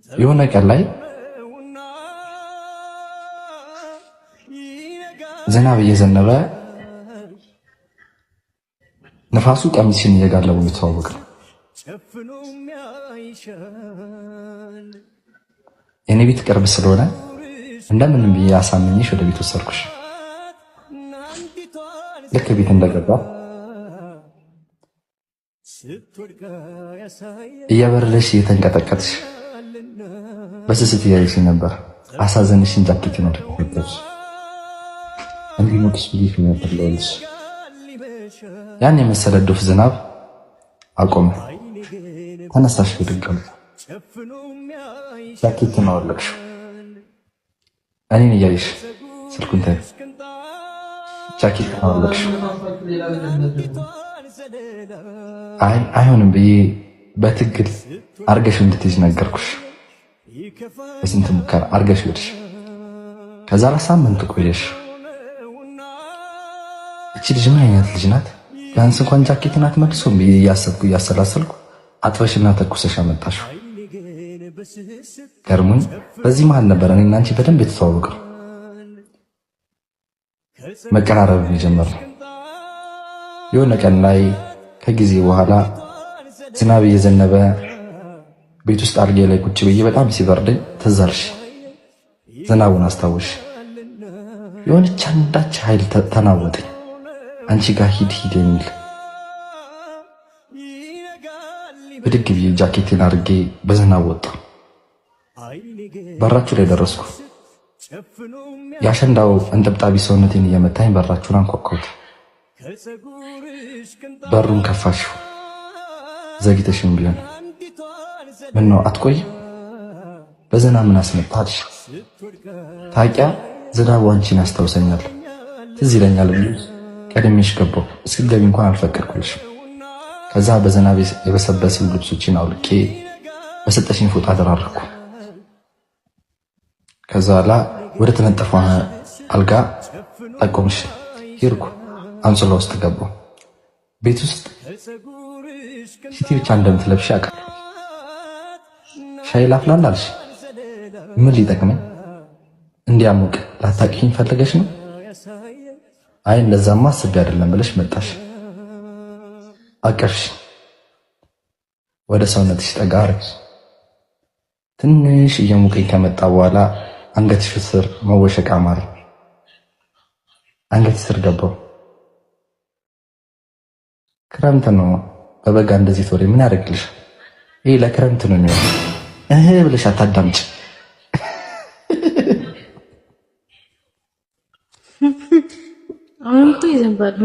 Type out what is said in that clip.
የሆነ ቀን ላይ ዝናብ እየዘነበ ነፋሱ ቀሚስሽን እየጋለቡ የተዋወቅ ነው። የኔ ቤት ቅርብ ስለሆነ እንደምንም ብዬ አሳምኜሽ ወደ ቤት ወሰድኩሽ። ልክ ቤት እንደገባ እየበረደሽ እየተንቀጠቀጥሽ በስስት እያየሽ ነበር። አሳዘንሽን ጃኬት ነው ተቆጥተሽ እንዲሞቅሽ ብዬሽ የሚያፈለልሽ ያን የመሰለ ዶፍ ዝናብ አቆመ። ተነሳሽ ብድግም ጃኬት ነው አወለቅሽው። እኔን እያየሽ ስልኩን ታይ ጃኬት ነው አወለቅሽው። አይሆንም ብዬ በትግል አርገሽ እንድትይዝ ነገርኩሽ። በስንት ሙከራ አርገሽ ሄድሽ። ከዛ ሳምንት ቆየሽ። እቺ ልጅ ምን አይነት ልጅ ናት? ቢያንስ እንኳን ጃኬትን አትመልሶም ብዬ እያሰብኩ እያሰላሰልኩ አጥበሽና ተኩሰሽ አመጣሽው። ገርሞኝ በዚህ መሃል ነበር እኔና አንቺ በደንብ የተተዋወቅነው። መቀራረብ የጀመርነው የሆነ ቀን ላይ ከጊዜ በኋላ ዝናብ እየዘነበ ቤት ውስጥ አልጌ ላይ ቁጭ ብዬ በጣም ሲበርደኝ ትዝ አልሽ። ዝናቡን አስታውሽ። የሆነች አንዳች ኃይል ተናወጠኝ። አንቺ ጋር ሂድ የሚል ብድግ ብዬ ጃኬቴን አድርጌ በዝናብ ወጣ። በራችሁ ላይ ደረስኩ። የአሸንዳው እንጥብጣቢ ሰውነቴን እየመታኝ በራችሁን አንኳኳሁት። በሩን ከፋሽው። ዘግተሽም ቢሆን ምን ነው አትቆይም? በዝናብ ምን አስመጣልሽ? ታውቂያ ዝናቡ አንቺን ያስታውሰኛል፣ ትዝ ይለኛል ብዬ ቀድሜሽ ገባሁ። እስክትገቢ እንኳን አልፈቀድኩልሽም። ከዛ በዝናብ የበሰበሱ ልብሶችን አውልቄ በሰጠሽኝ ፎጣ አደራረኩ። ከዛ ላ ወደ ተነጠፈው አልጋ ጠቆምሽ። ሄድኩ። አንሶላ ውስጥ ገባሁ። ቤት ውስጥ ሽቲ ብቻ እንደምትለብሽ አውቃለሁ። ሻይ ላፍላልሽ። ምን ሊጠቅመኝ? እንዲያሞቅ ላታቂኝ ፈለገሽ ነው? አይ እንደዛማ አስቤ አይደለም ብለሽ መጣሽ። አቀፍሽ። ወደ ሰውነትሽ ጠጋ አረግሽ። ትንሽ እየሞቀኝ ከመጣ በኋላ አንገትሽ ስር መወሸቅ አማረኝ። አንገትሽ ስር ገባሁ። ክረምት ነው። በበጋ እንደዚህ ቶሎ ምን ያደርግልሽ? ይሄ ለክረምት ነው የሚሆነው ብለሽ አታዳምጪ። አሁን ይዘንባል